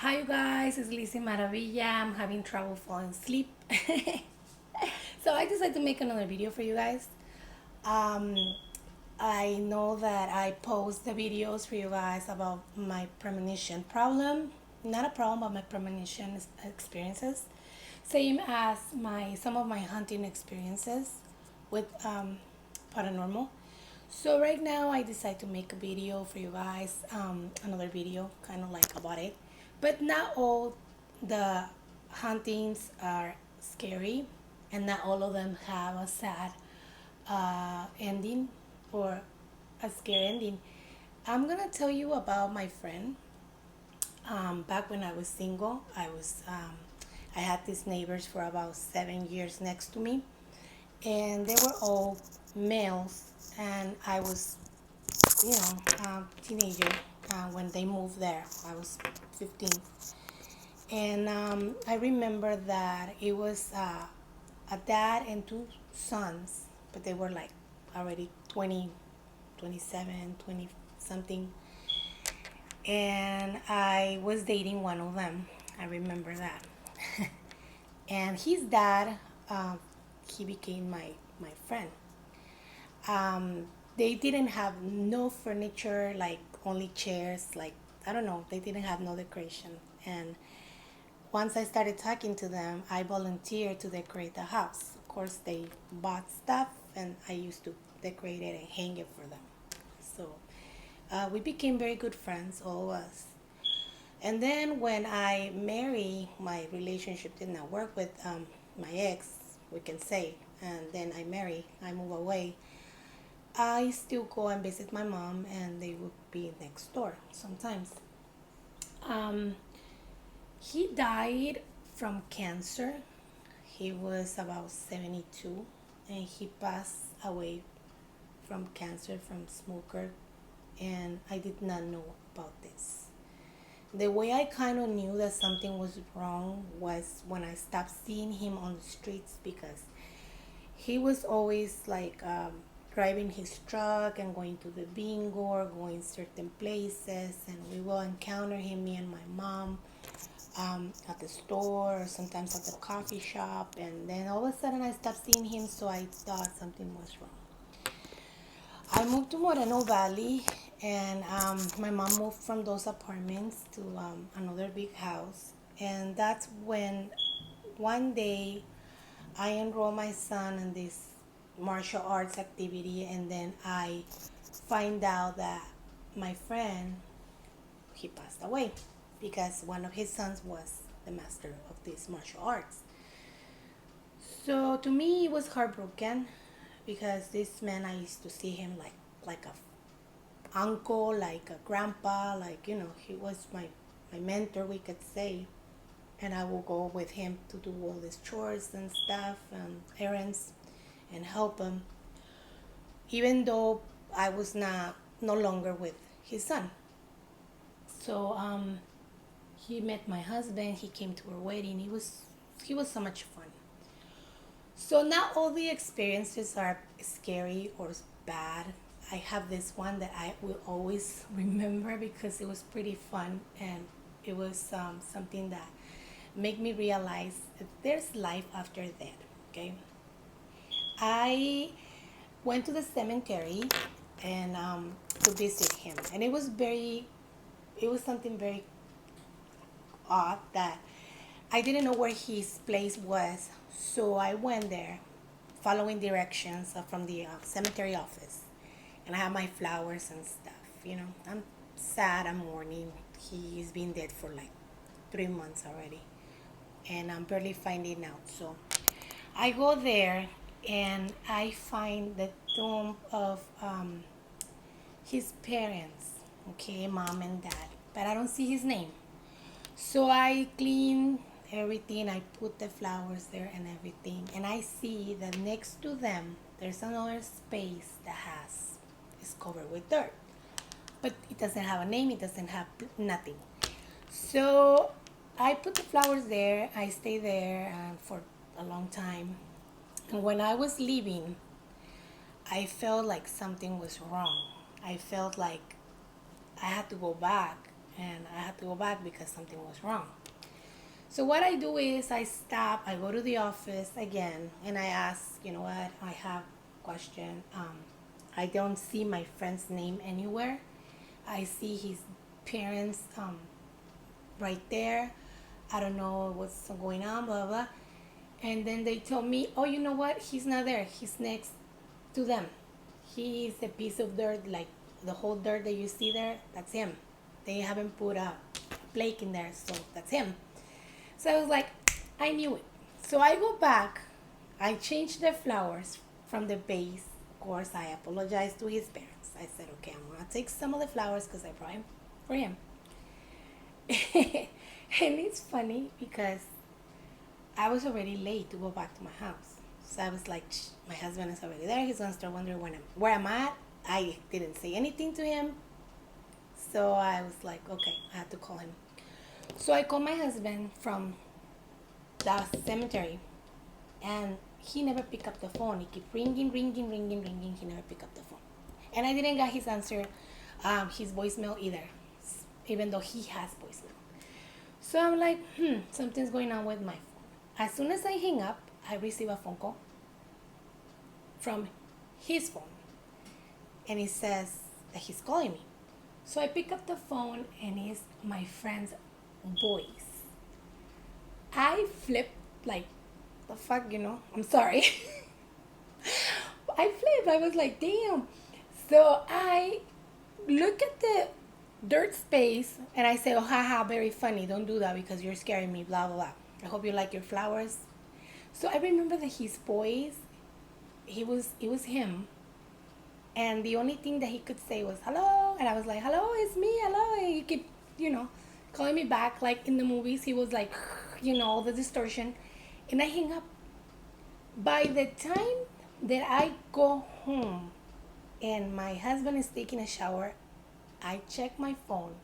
Hi, you guys, it's Lizzie Maravilla. I'm having trouble falling asleep. So I decided to make another video for you guys. Um, I know that I post the videos for you guys about my premonition problem. Not a problem, but my premonition experiences. Same as some of my hunting experiences with paranormal. So right now I decide to make a video for you guys, another video kind of like about it. But not all the huntings are scary, and not all of them have a sad ending or a scary ending. I'm gonna tell you about my friend. Back when I was single, I had these neighbors for about 7 years next to me, and they were all males, and I was, a teenager when they moved there. I was 15, and I remember that it was a dad and two sons, but they were like already 20, 27, 20 something, and I was dating one of them. I remember that. And his dad, uh, he became my friend. um, they didn't have no furniture, like only chairs, like I don't know, they didn't have no decoration. And once I started talking to them, I volunteered to decorate the house. Of course, they bought stuff, and I used to decorate it and hang it for them. So we became very good friends, all of us. And then when I married, my relationship did not work with my ex, we can say. And then I moved away. I still go and visit my mom, and they would be next door sometimes. Um, he died from cancer. He was about 72, and he passed away from cancer from smoker, and I did not know about this. The way I kind of knew that something was wrong was when I stopped seeing him on the streets, because he was always like driving his truck and going to the bingo or going certain places, and we will encounter him, me and my mom, at the store or sometimes at the coffee shop. And then all of a sudden I stopped seeing him, so I thought something was wrong. I moved to Moreno Valley, and my mom moved from those apartments to another big house. And that's when one day I enroll my son in this martial arts activity, and then I find out that my friend, he passed away because one of his sons was the master of these martial arts. So to me, it was heartbroken, because this man, I used to see him like a uncle, like a grandpa, like he was my mentor, we could say. And I will go with him to do all these chores and stuff and errands and help him, even though I was no longer with his son. So he met my husband. He came to our wedding. He was so much fun. So not all the experiences are scary or bad. I have this one that I will always remember because it was pretty fun, and it was something that made me realize that there's life after death. Okay, I went to the cemetery and to visit him, and it was something very odd that I didn't know where his place was. So I went there following directions from the cemetery office, and I have my flowers and stuff. I'm sad, I'm mourning. He's been dead for like 3 months already, and I'm barely finding out. So I go there, and I find the tomb of his parents, okay, mom and dad, but I don't see his name. So I clean everything, I put the flowers there and everything, and I see that next to them there's another space that is covered with dirt, but it doesn't have a name, it doesn't have nothing. So I put the flowers there, I stay there for a long time. And when I was leaving, I felt like something was wrong. I felt like I had to go back, and I had to go back because something was wrong. So what I do is I stop, I go to the office again, and I ask, you know what, I have a question. I don't see my friend's name anywhere. I see his parents right there. I don't know what's going on, blah, blah. And then they told me, oh, you know what? He's not there. He's next to them. He is a piece of dirt, like the whole dirt that you see there, that's him. They haven't put a plaque in there, so that's him. So I was like, I knew it. So I go back, I changed the flowers from the base. Of course, I apologized to his parents. I said, okay, I'm gonna take some of the flowers because I brought him for him. And it's funny because I was already late to go back to my house. So I was like, my husband is already there. He's gonna start wondering where I'm at. I didn't say anything to him. So I was like, okay, I have to call him. So I called my husband from the cemetery, and he never picked up the phone. He kept ringing, ringing, ringing, ringing. He never picked up the phone. And I didn't get his answer, his voicemail either, even though he has voicemail. So I'm like, something's going on with my phone. As soon as I hang up, I receive a phone call from his phone. And it says that he's calling me. So I pick up the phone, and it's my friend's voice. I flipped like, the fuck, I'm sorry. I flipped. I was like, damn. So I look at the dirt space and I say, oh, haha, very funny. Don't do that because you're scaring me, blah, blah, blah. I hope you like your flowers. So I remember that his voice, it was him. And the only thing that he could say was, hello. And I was like, hello, it's me, hello. And he kept, calling me back. Like in the movies, he was like, all the distortion. And I hang up. By the time that I go home and my husband is taking a shower, I check my phone.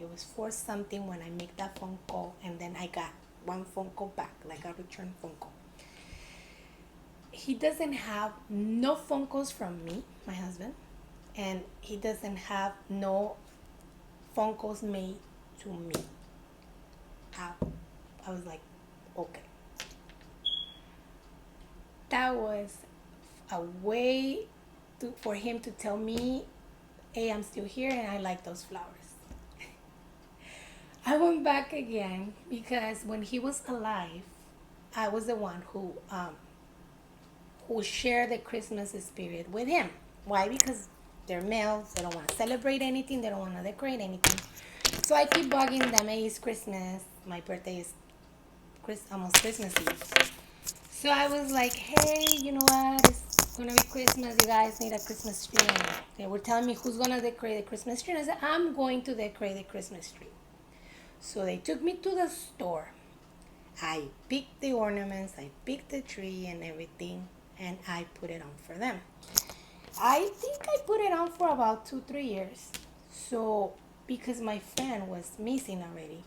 It was 4 something when I make that phone call, and then I got one phone call back, like a return phone call. He doesn't have no phone calls from me, my husband, and he doesn't have no phone calls made to me. I was like, okay. That was a way for him to tell me, hey, I'm still here and I like those flowers. I went back again because when he was alive, I was the one who shared the Christmas spirit with him. Why? Because they're males, they don't want to celebrate anything, they don't want to decorate anything. So I keep bugging them, hey, it's Christmas, my birthday is almost Christmas Eve. So I was like, hey, you know what, it's going to be Christmas, you guys need a Christmas tree. And they were telling me who's going to decorate the Christmas tree. And I said, I'm going to decorate the Christmas tree. So they took me to the store. I picked the ornaments, I picked the tree and everything, and I put it on for them. I think I put it on for about 2-3 years. So, because my friend was missing already,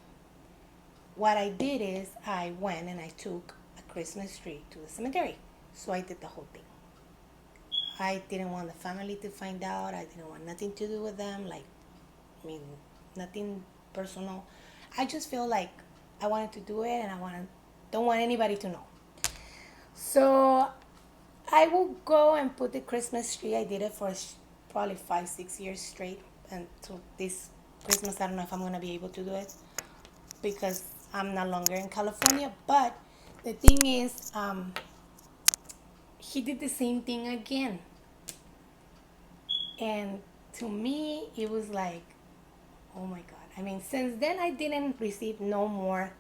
what I did is I went and I took a Christmas tree to the cemetery. So I did the whole thing. I didn't want the family to find out. I didn't want nothing to do with them. Nothing personal. I just feel like I wanted to do it, and don't want anybody to know. So I will go and put the Christmas tree. I did it for probably 5-6 years straight, and so this Christmas I don't know if I'm gonna be able to do it because I'm no longer in California. But the thing is, he did the same thing again, and to me it was like, oh my god. I mean, since then I didn't receive no more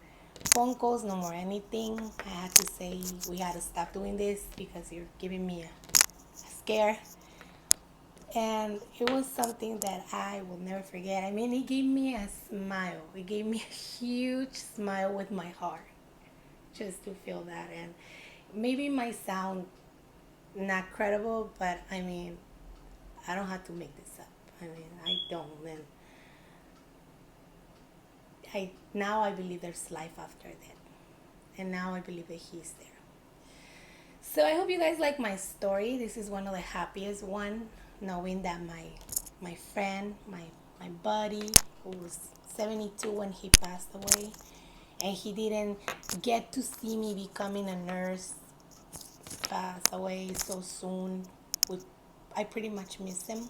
phone calls, no more anything. I had to say we had to stop doing this because you're giving me a scare. And it was something that I will never forget. I mean, it gave me a smile. It gave me a huge smile with my heart just to feel that. And maybe it might sound not credible, but I mean, I don't have to make this up. I mean, I don't. And now I believe there's life after that. And now I believe that he's there. So I hope you guys like my story. This is one of the happiest one, knowing that my friend, my buddy, who was 72 when he passed away, and he didn't get to see me becoming a nurse. Passed away so soon. I pretty much miss him,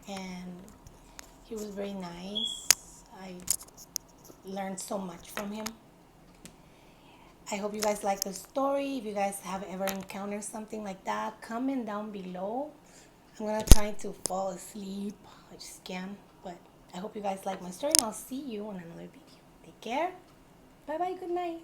and he was very nice. I learned so much from him. I hope you guys like the story. If you guys have ever encountered something like that, comment down below. I'm gonna try to fall asleep. I just can't. But I hope you guys like my story, and I'll see you in another video. Take care. Bye bye. Good night.